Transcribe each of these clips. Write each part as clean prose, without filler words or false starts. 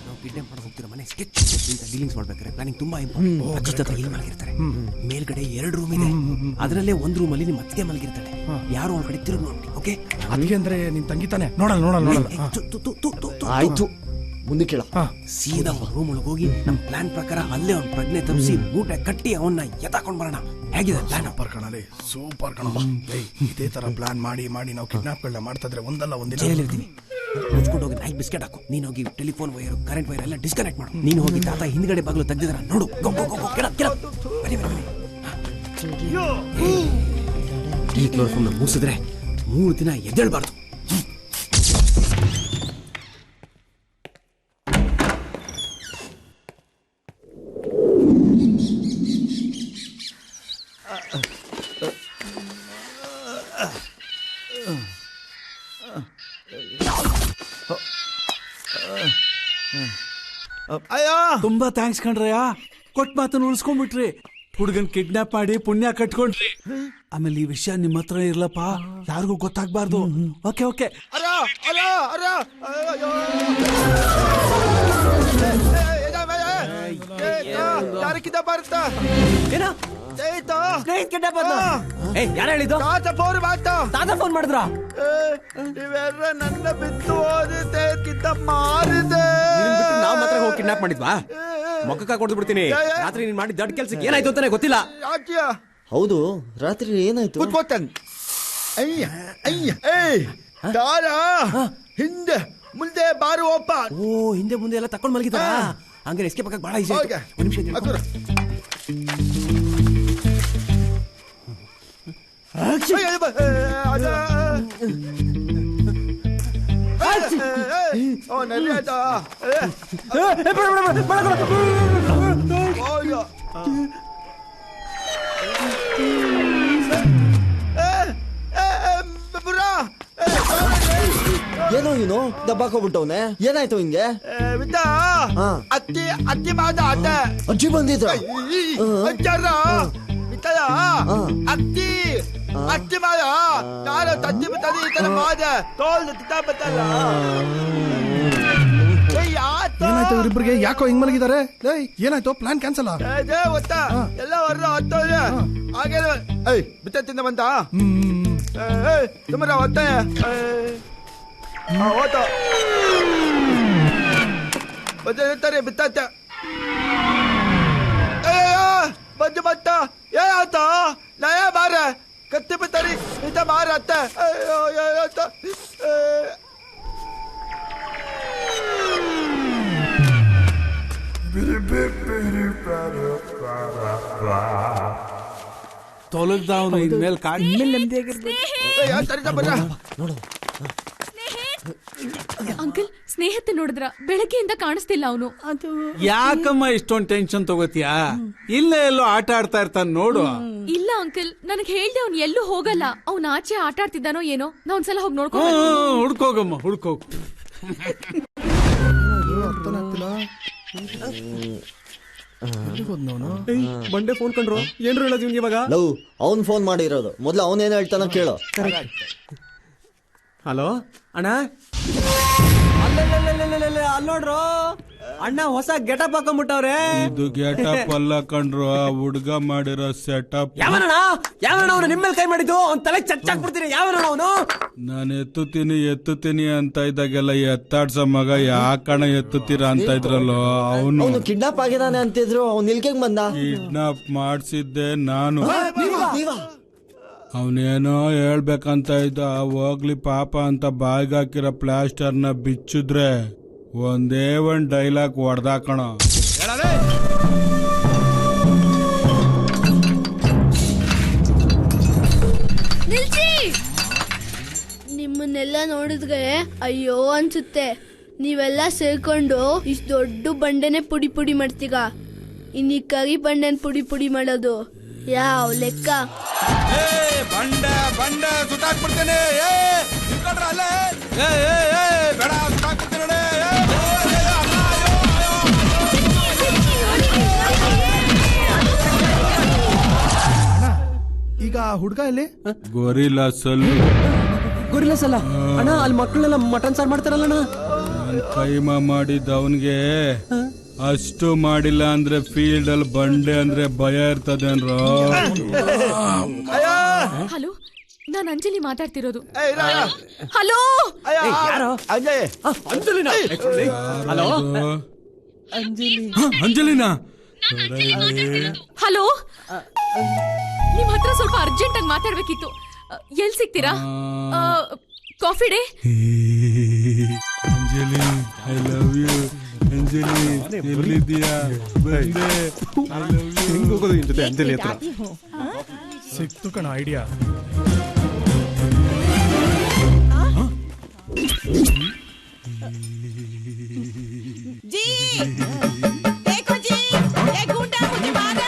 ನಾವು ಕಿಡ್ನಾಪ್ ಮಾಡಿ ಹೋಗ್ತಿರೋ ಮನೆ ಸ್ಕೆಚ್ ಇಂತ ಡೀಲಿಂಗ್ಸ್ ಮಾಡ್ಬೇಕಾದ್ರೆ ಪ್ಲಾನಿಂಗ್ ತುಂಬಾ ಇಂಪಾರ್ಟೆಂಟ್. ಇಲ್ಲಿ ಮಲಗಿರ್ತಾರೆ, ಮೇಲ್ಗಡೆ 2 ರೂಮ್ ಇದೆ, ಅದರಲ್ಲೇ 1 ರೂಮ್ ಅಲ್ಲಿ ನಿಮ್ಮ ಅತ್ತಿಗೆ ಮಲಗಿರ್ತಾಳೆ. ಯಾರು ಒಂದ್ ಕಡೆ ತಿರುಗಿ ನೋಡಿ. ಓಕೆ, ಅದಕ್ಕೆ ಅಂದ್ರೆ ನಿನ್ ತಂಗಿ ತಾನೆ. ನೋಡಲ್ಲ. ಆಯ್ತು, ಮುಂದೆ ಕೇಳ. ಸೀದಾ ರೂಮ್ ಒಳಗೆ ಹೋಗಿ ನಮ್ ಪ್ಲಾನ್ ಪ್ರಕಾರ ಅಲ್ಲೇ ಅವ್ನ ಪ್ರಜ್ಞೆ ತಪ್ಪಿಸಿ ಮೂಟೆ ಕಟ್ಟಿ ಅವನ್ನ ಎತ್ತಾಕೊಂಡ್ ಬರೋಣ. ಹೇಗಿದೆ ಪ್ಲಾನ್? ಸೂಪರ್ ಕಣ. ಇದೇ ತರ ಪ್ಲಾನ್ ಮಾಡಿ ನಾವು ಕಿಡ್ನಾಪ್ಗಳನ್ನ ಮಾಡ್ತಾ ಇದ್ರೆ ಒಂದಲ್ಲ ಒಂದಿನ ಜೈಲಿರ್ತೀವಿ. ಮುಚ್ಕೊಂಡು ಹೋಗಿ ನಾಯಿ ಬಿಸ್ಕೆಟ್ ಹಾಕು. ನೀನ್ ಹೋಗಿ ಟೆಲಿಫೋನ್ ವೈರ್, ಕರೆಂಟ್ ವೈರ್ ಎಲ್ಲ ಡಿಸ್ಕನೆಕ್ಟ್ ಮಾಡು. ನೀನು ಹೋಗಿ ತಾತ ಹಿಂದ್ಗಡೆ ಬಾಗಿಲು ತೆಗ್ದಿದ್ರ ನೋಡು. ಈ ಕ್ಲೋರೋಫಾರ್ಮ್ ಮೂಸಿದ್ರೆ 3 ದಿನ ಎದ್ದೇಳ್ಬಾರ್ದು. ಅಯ್ಯೋ, ತುಂಬಾ ಥ್ಯಾಂಕ್ಸ್ ಕಣ್ರಯ್ಯ. ಕೊಟ್ಟ ಮಾತನ್ನು ಉಳಿಸ್ಕೊಂಡ್ಬಿಟ್ರಿ. ಹುಡುಗನ್ ಕಿಡ್ನಾಪ್ ಮಾಡಿ ಪುಣ್ಯ ಕಟ್ಕೊಂಡ್ರಿ. ಆಮೇಲೆ ಈ ವಿಷಯ ನಿಮ್ಮ ಹತ್ರ ಇರ್ಲಪ್ಪ, ಯಾರಿಗೂ ಗೊತ್ತಾಗ್ಬಾರ್ದು. ಓಕೆ. ಯಾರಕ್ಕಿಂತ ಬರುತ್ತಾ ಯಾರು ಹೇಳಿದ್ದು? ತಾತ ಫೋನ್ ಮಾಡಿದ್ರ? ನೀವೆಲ್ಲ ನನ್ನ ಬಿಟ್ಟು ಓದಿದ್ದಕ್ಕಿಂತ ಮಾರಿದೆ. ನಾವ್ ಮಾತ್ರ ಹೋಗಿ ಕಿಡ್ನಾಪ್ ಮಾಡಿದ್ವಾ? ಮೊಕ್ಕ ಕೊಡ್ದು ಬಿಡ್ತೀನಿ. ರಾತ್ರಿ ನೀನ್ ಮಾಡಿ ದೊಡ್ಡ ಕೆಲ್ಸಕ್ಕೆ ಏನಾಯ್ತು ಅಂತಾನೆ ಗೊತ್ತಿಲ್ಲ. ಹೌದು, ರಾತ್ರಿ ಏನಾಯ್ತು? ಹಿಂದೆ ಮುಂದೆ ಬಾರು ಒಪ್ಪ. ಓ, ಹಿಂದೆ ಮುಂದೆ ಎಲ್ಲ ತಕೊಂಡ್ ಮಲಗಿದಾರ. ಹಂಗಾರೆ ಎಸ್ಕೇಪ್ ಆಗಕ್ಕೆ ಬಹಳ ಈಸಿ. ಒಂದು ನಿಮಿಷ ಏನೋ ದಬ್ಬಾಕೋಬಿಟ್ಟವನೆ. ಏನಾಯ್ತು ಹಿಂಗೆ? ಅತ್ತಿ ಮಾದ ಅಜ್ಜಿ ಬಂದಿದ್ರ? ಅತ್ತಿ ಮಾದ ನಾನು ತತ್ತಿ ಬತ್ತದ ಈ ತರ ಮಾದ ತೋಲ್ದು ತಿತ್ತ ಬತ್ತಲ್ಲ. ಏನಾಯ್ತು ಇವ್ರಿಬ್ರಿಗೆ? ಯಾಕೋ ಹಿಂಗ್ ಮಲಗಿದ್ದಾರೆ? ಏನಾಯ್ತು? ಪ್ಲಾನ್ ಕ್ಯಾನ್ಸಲ್ ಗೊತ್ತಾ? ಎಲ್ಲ ವರ್ರ ಹತ್ತೋದೆ ಹಾಗೆ ಬಿತ್ತ ತಿಂದ ಬಂತ ತುಮರ ಹೊತ್ತ ಹೋತ ಬರ್ತಾರೆ ಬಿತ್ತ ಬಂದು ಬತ್ತ ಏತ ನಯ ಬಾರ ಕತ್ತಿ ಬಿತ್ತರಿ ಇಂತ ಬಾರ ಅತ್ತ. ತೊಲಗ್ದವನು ಇನ್ಮೇಲೆ ಅಂಕಲ್, ಸ್ನೇಹಿತ ನೋಡಿದ್ರ? ಬೆಳಗ್ಗೆಯಿಂದ ಕಾಣಿಸ್ತಿಲ್ಲ ಅವನು. ಯಾಕಮ್ಮ ಇಷ್ಟೊಂದು ಟೆನ್ಷನ್ ತಗೋತಿಯಾ? ಇಲ್ಲೇ ಎಲ್ಲೋ ಆಟ ಆಡ್ತಾ ಇರ್ತಾನ ನೋಡು. ಇಲ್ಲ ಅಂಕಲ್, ನನಗೆ ಹೇಳ್ದೆ ಅವ್ನು ಎಲ್ಲೂ ಹೋಗಲ್ಲ. ಅವ್ನ ಆಚೆ ಆಟ ಆಡ್ತಿದ್ದಾನೋ ಏನೋ. ನಾ ಒಂದ್ಸಲ ಹೋಗಿ ನೋಡ್ಕೊ. ಹುಡ್ಕೋಗಮ್ಮ, ಹುಡ್ಕೋಗ್. ಬಂಡೆ ಫೋನ್ ಕಂಡ್ರು. ಏನ್ರು ಹೇಳೋದು ಇವ್ನಿಗೆ ಇವಾಗ? ಅವ್ನ್ ಫೋನ್ ಮಾಡಿರೋದು. ಮೊದ್ಲು ಅವನೇನ್ ಹೇಳ್ತಾನ ಕೇಳೋ. ಹಲೋ ಅಣ್ಣ, ಅಲ್ಲೋಡ್ರು ಅಣ್ಣ ಹೊಸ ಗೆಟಪ್ ಹಾಕೊಂಡ್ಬಿಟ್ಟವ್ರೆ. ಇದು ಗೆಟಪ್ ಅಲ್ಲ ಕಣ್ರು, ಹುಡ್ಗ ಮಾಡಿರೋ ಸೆಟಪ್. ಯಾವನಣ್ಣ ಅವನು ನಿಮ್ಮೇಲೆ ಕೈ ಮಾಡಿದ್ದು? ಅವ್ನ ತಲೆ ಚಚ್ಚಾಕ್ಬಿಡ್ತೀನಿ. ಯಾವನಣ್ಣ ಅವನು? ನಾನು ಎತ್ತುತ್ತೀನಿ ಅಂತ ಇದ್ದಾಗೆಲ್ಲ ಎತ್ತಾಡ್ಸೋ ಮಗ ಯಾಕಣ ಎತ್ತುತ್ತೀರಾ ಅಂತ ಇದ್ರಲ್ಲೋ ಅವನು. ಕಿಡ್ನಾಪ್ ಆಗಿದಾನೆ ಅಂತಿದ್ರು. ಅವ್ನು ಇಲ್ಗೆ ಬಂದ? ಕಿಡ್ನಾಪ್ ಮಾಡ್ಸಿದ್ದೆ ನಾನು. ಅವನೇನೋ ಹೇಳ್ಬೇಕಂತ ಇದ್ದ. ಹೋಗ್ಲಿ ಪಾಪ ಅಂತ ಬಾಯ್ಗೆ ಹಾಕಿರೋ ಪ್ಲಾಸ್ಟರ್ನ ಬಿಚ್ಚಿದ್ರೆ ಒಂದೇ ಒಂದ್ ಡೈಲಾಗ್ ಹೊಡ್ದಾಕಣ. ನಿಮ್ಮನ್ನೆಲ್ಲ ನೋಡಿದ್ರೆ ಅಯ್ಯೋ ಅನ್ಸುತ್ತೆ. ನೀವೆಲ್ಲ ಸೇರ್ಕೊಂಡು ಇಷ್ಟು ದೊಡ್ಡ ಬಂಡೆನೆ ಪುಡಿ ಮಾಡ್ತೀಗ. ಇನ್ನೀ ಕರಿ ಬಂಡೆನ್ ಪುಡಿ ಮಾಡೋದು ಯಾವ ಲೆಕ್ಕ? ಬಂಡೆ ಸುಟ್ಟಾಕ್ಬಿಡ್ತೇನೆ. ಈಗ ಹುಡ್ಗ ಇಲ್ಲಿ ಗೊರಿಲ್ಲ ಸಲ್ಲು. ಗೊರಿಲ್ಲಸ್ ಅಲ್ಲ ಅಣ್ಣ, ಅಲ್ಲಿ ಮಕ್ಕಳೆಲ್ಲ ಮಟನ್ ಸಾರು ಮಾಡ್ತಾರಲ್ಲ ಅಣ್ಣ. ಕೈಮಾ ಮಾಡಿದ್ದ ಅವನ್ಗೆ ಅಷ್ಟು ಮಾಡಿಲ್ಲ ಅಂದ್ರೆ ಫೀಲ್ಡ್ ಅಲ್ಲಿ ಬಂಡೆ ಅಂದ್ರೆ ಭಯ ಇರ್ತದೇನ್ರೋ. ಹಲೋ, ನಾನ್ ಅಂಜಲಿ ಮಾತಾಡ್ತಿರೋದು. ಹಲೋ, ಯಾರೋ ಅಂಜಲಿನಾ? Hello Angelina? ಹಲೋ, ನಿಮ್ ಹತ್ರ ಸ್ವಲ್ಪ ಅರ್ಜೆಂಟ್ ಆಗಿ ಮಾತಾಡ್ಬೇಕಿತ್ತು. ಎಲ್ ಸಿಗ್ತೀರಾ? Coffee day. Anjali, I love you. Anjali, ಎಲ್ಲಿದ್ದೀಯಾ? ಬಂದೆ. ಹೆಂಗ್ ಹೋಗೋದು ನಿನ್ ಜೊತೆ ಅಂಜಲಿ ಹತ್ರ? ಸಿಕ್ತು ಕಣ ಐಡಿಯಾ. जी देखो जी, ये गुंडा मुझे मारा।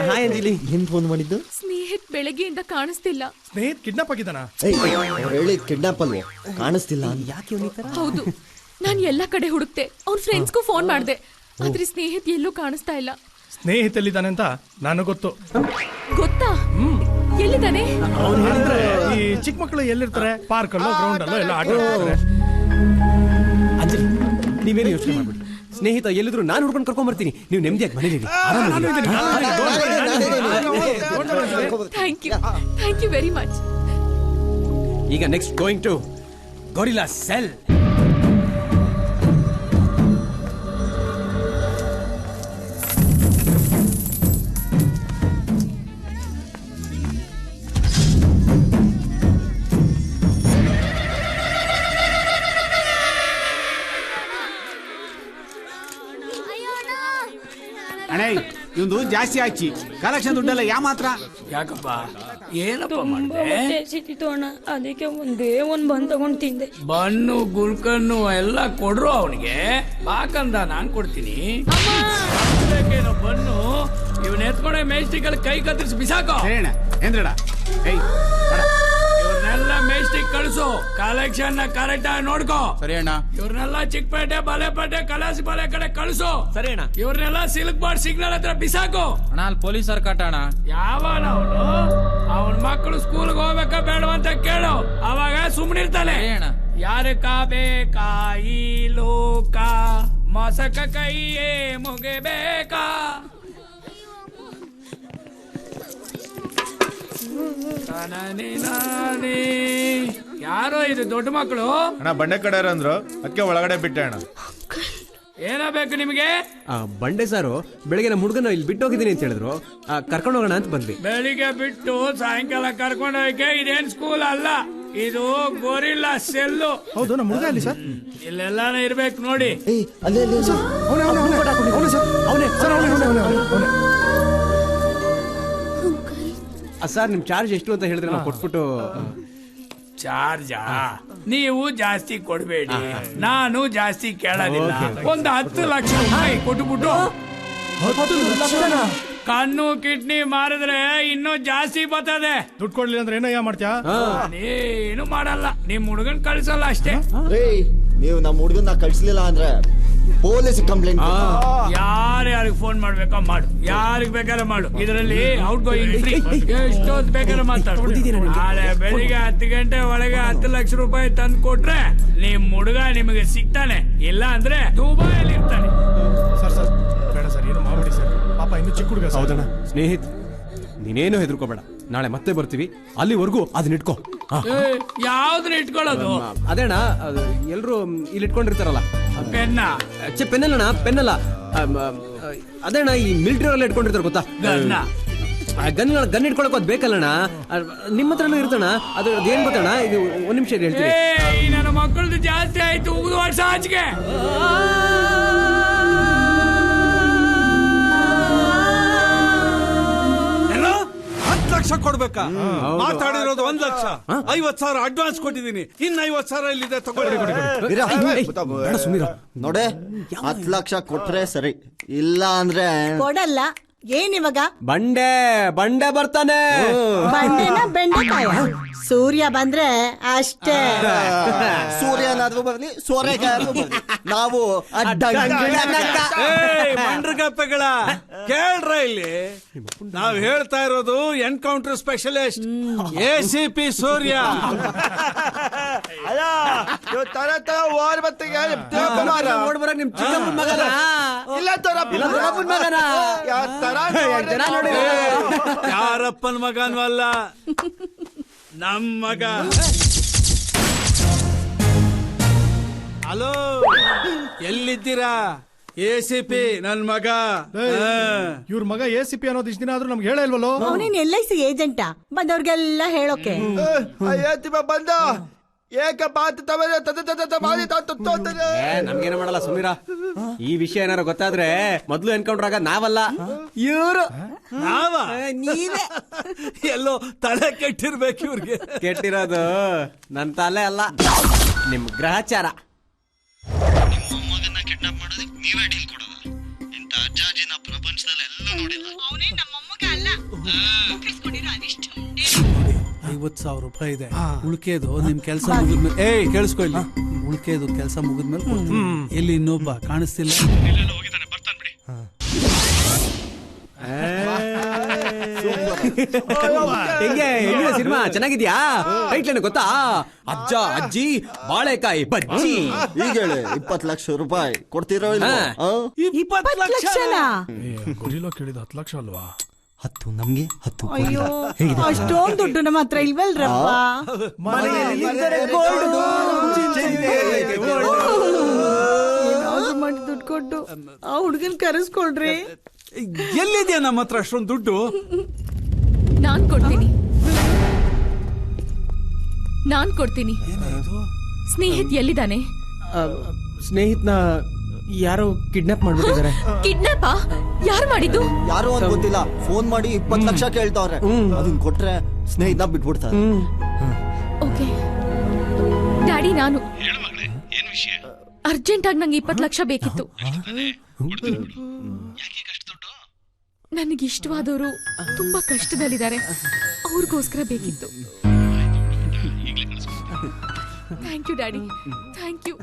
ಹಾಯ್ ಅಂಜಲಿ, ಏನ್ ಫೋನ್ ಮಾಡಿದ್ದು? ಸ್ನೇಹಿತ್ ಬೆಳಗ್ಗೆಯಿಂದ ಕಾಣಿಸ್ತಿಲ್ಲ. ಸ್ನೇಹಿತ್ ಕಿಡ್ನಾಪ್ ಆಗಿದ್ದಾನ? ಹೇಳಿ ಕಿಡ್ನಾಪ್ ಅಲ್ವೋ, ಕಾಣಿಸ್ತಿಲ್ಲ ಅಂತ. ಯಾಕೆ ಹೌದು, ನಾನ್ ಎಲ್ಲಾ ಕಡೆ ಹುಡುಕ್ತೆ. ಅವ್ನ್ ಫ್ರೆಂಡ್ಸ್ಗೂ ಫೋನ್ ಮಾಡ್ದೆ, ಆದ್ರೆ ಸ್ನೇಹಿತ್ ಎಲ್ಲೂ ಕಾಣಿಸ್ತಾ ಇಲ್ಲ. ಸ್ನೇಹಿತ್ ಎಲ್ಲಿದ್ದಾನೆ ಅಂತ ನನಗೆ ಗೊತ್ತು. ಗೊತ್ತಾ? ಎಲ್ಲಿದ್ದಾನೆ? ಈ ಚಿಕ್ಕ ಮಕ್ಕಳು ಎಲ್ಲಿರ್ತಾರೆ? ಪಾರ್ಕ್ ಅಲ್ಲೋ ಗ್ರೌಂಡ್ ಅಲ್ಲೋ ಎಲ್ಲ ಆಟ ಆಡ್ತಾರೆ. ಅಂಜಲಿ, ನೀವೇನು ಯೋಚನೆ ಮಾಡ್ಬಿಡಿ. ಸ್ನೇಹಿತ ಎಲ್ಲಿದ್ರು ನಾನು ಹುಡ್ಕೊಂಡು ಕರ್ಕೊಂಡ್ ಬರ್ತೀನಿ. ನೀವು ನೆಮ್ಮದಿಯಾಗಿ ಮನೇಲಿ ಥ್ಯಾಂಕ್ ಯು ವೆರಿ ಮಚ್. ಈಗ next going to gorilla cell. ಅಣ್ಣ ಇವಂದು ಜಾಸ್ತಿ ಆಚಿ ಕಲೆಕ್ಷನ್ ದುಡ್ಡೆಲ್ಲ ಯಾ ಮಾತ್ರ. ಯಾಕಪ್ಪ, ಏನಪ್ಪ ಮಾಡಿದೆ? ಸಿಕ್ಕಿತ್ತು ಅಣ್ಣ, ಅದಕ್ಕೆ ಒಂದೇ ಒಂದ್ ಬನ್ ತಗೊಂಡ್ ತಿಂದೆ. ಬನ್ನು ಗುಲ್ಕನ್ನು ಎಲ್ಲ ಕೊಡ್ರು ಅವನಿಗೆ. ಬಾಕಂದ ನಾನ್ ಕೊಡ್ತೀನಿ. ಬನ್ನು ಇವನ್ ಎತ್ಕೊಂಡೆ ಮೇಸ್ಟಿಕಲ್ ಕೈ ಕತ್ತರಿಸಿ ಬಿಸಾಕೋ. ಏನ್ರಡ ಇವ್ರನ್ನೆಲ್ಲ ಮೇಸ್ಟಿಕ್ ಕಳಿಸು. ಕಲೆಕ್ಷನ್ ಕರೆಕ್ಟ್ ಆಗಿ ನೋಡ್ಕೋ. ಸರಿ ಅಣ್ಣ. ಇವ್ರನ್ನೆಲ್ಲ ಚಿಕ್ಕಪೇಟೆ, ಬಲೆಪೇಟೆ, ಕಲಾಸಿ ಬಲೆ ಕಡೆ ಕಳಿಸು. ಸರಿ ಅಣ್ಣ. ಇವ್ರನ್ನೆಲ್ಲ ಸಿಲ್ಕ್ ಬಾರ್ಡ್ ಸಿಗ್ನಲ್ ಹತ್ರ ಬಿಸಾಕು. ಅಣ್ಣ ಅಲ್ಲಿ ಪೊಲೀಸರು ಕಟ್ಟಣ. ಯಾವನ ಅವನ ಮಕ್ಕಳು ಸ್ಕೂಲ್ಗೆ ಹೋಗ್ಬೇಕಾ ಬೇಡವಂತ ಕೇಳು, ಅವಾಗ ಸುಮ್ಮನಿರ್ತಾನೆ. ಯಾರಕ ಬೇಕಾ ಈ ಲೋಕ, ಮಸಕ ಕೈಯೇ ಮುಗಿಬೇಕಾ. ಯಾರೋ ಇದು ದೊಡ್ಡ ಮಕ್ಕಳು. ಅಣ್ಣ ಬಂಡೆ ಕಡೆ ಅಂದ್ರು, ಅದಕ್ಕೆ ಒಳಗಡೆ ಬಿಟ್ಟೆ ಅಣ್ಣ. ಏನಾಗಬೇಕು ನಿಮಗೆ? ಬಂಡೆ ಸಾರು ಬೆಳಗ್ಗೆ ನಮ್ಮ ಹುಡುಗನ ಇಲ್ಲಿ ಬಿಟ್ಟು ಹೋಗಿದ್ದೀನಿ ಅಂತ ಹೇಳಿದ್ರು, ಕರ್ಕೊಂಡು ಹೋಗೋಣ ಅಂತ ಬಂದ್ವಿ. ಬೆಳಿಗ್ಗೆ ಬಿಟ್ಟು ಸಾಯಂಕಾಲ ಕರ್ಕೊಂಡು ಹೋಗಕ್ಕೆ ಇದೇನ್ ಸ್ಕೂಲ್ ಅಲ್ಲ, ಇದು ಗೊರಿಲ್ಲಾ ಸೆಲ್ಲು. ಹೌದು, ನಮ್ಮ ಹುಡುಗ ಅಲ್ಲಿ ಸರ್. ಇಲ್ಲೆಲ್ಲಾನು ಇರ್ಬೇಕು ನೋಡಿ. ಸರ್ ನಿಮ್ ಚಾರ್ಜ್ ಎಷ್ಟು ಅಂತ ಹೇಳಿದ್ರೆ ನಾವು ಕೊಟ್ಬಿಟ್ಟು. ಚಾರ್ಜಾ? ನೀವು ಜಾಸ್ತಿ ಕೊಡ್ಬೇಡಿ, ನಾನು ಜಾಸ್ತಿ ಕೇಳೋದಿಲ್ಲ. ಒಂದು 10 ಲಕ್ಷ ರೂಪಾಯಿ ಕೊಟ್ಬಿಟ್ಟು ಕಣ್ಣು ಕಿಡ್ನಿ ಮಾರಿದ್ರೆ ಇನ್ನೂ ಜಾಸ್ತಿ ಬರ್ತದೆ. ದುಡ್ಡು ಕೊಡ್ಲಿಲ್ಲ ಅಂದ್ರೆ ಏನಯ್ಯ ಮಾಡ್ತೀಯಾ? ಏನು ಮಾಡಲ್ಲ, ನಿಮ್ ಹುಡುಗನ್ ಕಳ್ಸಲ್ಲ ಅಷ್ಟೇ. ನೀವು ನಮ್ಮ ಹುಡುಗನ್ನ ಕಳ್ಸಲಿಲ್ಲ ಅಂದ್ರೆ ಪೊಲೀಸ್ ಕಂಪ್ಲೇಂಟ್. ಯಾರ್ಯಾರಿಗೆ ಫೋನ್ ಮಾಡ್ಬೇಕೋ ಮಾಡು, ಯಾರಿಗ್ ಬೇಕಾದ್ರೆ ಮಾಡು. ಇದರಲ್ಲಿ ಔಟ್ ಗೋಯಿಂಗ್ ಫ್ರೀ. ಎಷ್ಟೊತ್ತು ಬೇಕಾದ್ರೆ ಮಾತಾಡು. ನಾಳೆ ಬೆಳಿಗ್ಗೆ 10 ಗಂಟೆ ಒಳಗೆ 10 ಲಕ್ಷ ರೂಪಾಯಿ ತಂದು ಕೊಟ್ರೆ ನಿಮ್ ಹುಡುಗ ನಿಮಗೆ ಸಿಗ್ತಾನೆ, ಇಲ್ಲ ಅಂದ್ರೆ ದುಬೈಯಲ್ಲಿ ಇರ್ತಾನೆ. ಸರ್ ಸರ್ ಬೇಡ ಸರ್, ಏನು ಮಾಡ್ಬಿಡಿ ಸರ್, ಪಾಪ ಇನ್ನು ಚಿಕ್ಕ ಹುಡುಗ. ಹೌದಣ್ಣ. ಸ್ನೇಹಿತ್ ನೀನೇನು ಹೆದರ್ಕೋಬೇಡ, ನಾಳೆ ಮತ್ತೆ ಬರ್ತೀವಿ, ಅಲ್ಲಿವರೆಗೂ ಅದನ್ನ ಇಟ್ಕೋ. ಯಾವ್ದನ್ನ ಇಟ್ಕೊಳ್ಳೋದು? ಅದೇಣ್ಣ, ಎಲ್ರು ಇಲ್ಲಿ ಇಟ್ಕೊಂಡಿರ್ತಾರಲ್ಲ ಪೆನ್ನ. ಪೆನ್ನಲ್ಲಣ್ಣ, ಪೆನ್ನಲ್ಲ. ಅದೇಣ್ಣ ಈ ಮಿಲಿಟರಿ ಅವರೆಲ್ಲ ಇಟ್ಕೊಂಡಿರ್ತಾರೆ ಗೊತ್ತಾ? ಗನ್ ಇಟ್ಕೊಳಕ್ ಅದ್ ಬೇಕಲ್ಲಣ್ಣ. ನಿಮ್ಮ ಹತ್ರನೂ ಇರ್ತಣ್ಣ. ಅದು ಏನ್ ಗೊತ್ತಣ್ಣ, ಇದು ಒಂದ್ ನಿಮಿಷ ಹೇಳ್ತೀನಿ. ನನ್ನ ಮಕ್ಕಳದು ಜಾಸ್ತಿ ಆಯ್ತು, 5 ವರ್ಷ ಆಚೆಗೆ. ಲಕ್ಷ ಕೊಡ್ಬೇಕಾ? ಮಾತಾಡಿರೋದು 1 ಲಕ್ಷ. 50,000 ಅಡ್ವಾನ್ಸ್ ಕೊಟ್ಟಿದ್ದೀನಿ, ಇನ್ನು 50,000 ಇಲ್ಲಿದೆ, ತಗೊಳ್ಳಿ. ನೋಡೆ, 10 ಲಕ್ಷ ಕೊಟ್ರೆ ಸರಿ, ಇಲ್ಲ ಅಂದ್ರೆ ಕೊಡಲ್ಲ. ಏನಿವಾಗ ಬಂಡೆ ಬರ್ತಾನೆ. ಬಂಡೆನ ಬೆಂಡೆಕಾಯ ಸೂರ್ಯ ಬಂದ್ರೆ ಅಷ್ಟೇ. ಸೂರ್ಯನಾದ್ರೂ ಬರ್ಲಿ ಸೋರೆಗಾದ್ರೂ ಬರ್ಲಿ ನಾವು ಮಂಡ್ರಗಪ್ಪೆಗಳ ಕೇಳ್ರ ಇಲ್ಲಿ. ನಾವ್ ಹೇಳ್ತಾ ಇರೋದು ಎನ್ಕೌಂಟರ್ ಸ್ಪೆಷಲಿಸ್ಟ್ ACP ಸೂರ್ಯ. ಅಲ್ಲ ಇವ್ ತರ ತರ ಓರ್ ಬತ್ತಿಗೆ ನೋಡ್ಬರ ನಿಮ್ ಚಿಕ್ಕಪ್ಪನ ಮಗನ. ಇಲ್ಲ ದೊಡ್ಡಪ್ಪನ ಮಗನ. ಯಾರಪ್ಪನ ಮಗನವಲ್ಲ, ನಮ್ ಮಗ. ಹಲೋ, ಎಲ್ಲಿದ್ದೀರಾ? ACP ನನ್ ಮಗ. ಇವ್ರ ಮಗ ACP ಅನ್ನೋದು ಇಷ್ಟ ದಿನ ಆದ್ರೂ ನಮ್ಗೆ ಹೇಳ ಇಲ್ವಲ್ಲೋ. ಅವನೇನ್ LIC ಏಜೆಂಟಾ ಬಂದವ್ರಿಗೆಲ್ಲ ಹೇಳೋಕೆ? ಬಂದ ಏಕ ಬಾತ್ ನಮ್ಗೇನ ಮಾಡಲ್ಲ ಸುಮೀರ. ಈ ವಿಷಯ ಏನಾರ ಗೊತ್ತಾದ್ರೆ ಮೊದ್ಲು ಎನ್ಕೌಂಟರ್ ಆಗ ನಾವಲ್ಲ, ಇವ್ರು. ನೀವೇ ಎಲ್ಲೋ ತಲೆ ಕೆಟ್ಟಿರ್ಬೇಕು ಇವ್ರಿಗೆ. ಕೆಟ್ಟಿರೋದು ನನ್ ತಲೆ ಅಲ್ಲ, ನಿಮ್ ಗ್ರಹಚಾರ. ನೀವೇ ಡೀಲ್ ಕೊಡೋದ? ಇಂಥ ಅಜ್ಜಾಜಿನ ಪ್ರಪಂಚದಲ್ಲಿ ಎಲ್ಲ ನೋಡಿಲ್ಲ. ಅವನೇ ನಮ್ಮ ಮೊಮ್ಮಗ ಅಲ್ಲ. 50,000 ರೂಪಾಯಿ ಇದೆ. ಉಳ್ಕೆದು ನಿಮ್ ಕೆಲಸ ಮುಗಿದ್ಮೇಲೆ ಕೇಳಿಸ್ಕೊ ಇಲ್ಲಿ. ಉಳ್ಕೆದು ಕೆಲಸ ಮುಗಿದ್ಮೇಲೆ ಕೊಡ್ತೀನಿ. ಎಲ್ಲಿ ಇನ್ನೊಬ್ಬ ಕಾಣಿಸ್ತಿಲ್ಲ? ಹೆಂಗೆ ಸಿನಿಮಾ ಚೆನ್ನಾಗಿದ್ಯಾ? ಟೈಟ್ಲ್ ಗೊತ್ತಾ? ಅಜ್ಜ ಅಜ್ಜಿ ಬಾಳೆಕಾಯಿ ಬಜ್ಜಿ. ಈಗ ಹೇಳಿ 20 ಲಕ್ಷ ರೂಪಾಯಿ ಕೊಡ್ತೀರೋ ಇಲ್ಲ? 20 ಲಕ್ಷನಾ? ಗೊರಿಲ್ಲ ಕೇಳಿದ 10 ಲಕ್ಷ ಅಲ್ವಾ? 10 ನಮ್ಗೆ 10. ಅಯ್ಯೋ, ಅಷ್ಟೊಂದು ದುಡ್ಡು ನಮ್ಮ ಹತ್ರ ಇಲ್ವಲ್ರಪ್ಪ. ಏನಾದ್ರು ಮಾಡಿ ದುಡ್ಡು ಕೊಟ್ಟು ಆ ಹುಡುಗನ್ ಕರೆಸ್ಕೊಳ್ರಿ. ಎಲ್ಲಿದ್ಯಾ ನಮ್ಮ ಹತ್ರ ಅಷ್ಟೊಂದು ದುಡ್ಡು? ನಾನ್ ಕೊಡ್ತೀನಿ. ಸ್ನೇಹಿತ್ ಎಲ್ಲಿದ್ದಾನೆ? ಸ್ನೇಹಿತನ ಯಾರೋ ಕಿಡ್ನಾಪ್ ಮಾಡ್ಬಿಟ್ಟಿದ್ದಾರೆ. ಕಿಡ್ನಾಪ್? ಯಾರು ಮಾಡಿದ್ದು? ಯಾರು ಅಂತ ಗೊತ್ತಿಲ್ಲ. ಫೋನ್ ಮಾಡಿ 20 ಲಕ್ಷ ಕೇಳ್ತಾವ್ರೆ. ಅದನ್ನ ಕೊಟ್ರೆ ಸ್ನೇಹಿತನ ಬಿಟ್ಬಿಡ್ತಾರೆ. ಓಕೆ ಡ್ಯಾಡಿ, ನಾನು ಅರ್ಜೆಂಟ್ ಆಗಿ ನಂಗೆ 20 ಲಕ್ಷ ಬೇಕಿತ್ತು. ನನಗೆ ಇಷ್ಟವಾದವರು ತುಂಬಾ ಕಷ್ಟದಲ್ಲಿದ್ದಾರೆ, ಅವ್ರಿಗೋಸ್ಕರ ಬೇಕಿತ್ತು. Thank you daddy, thank you.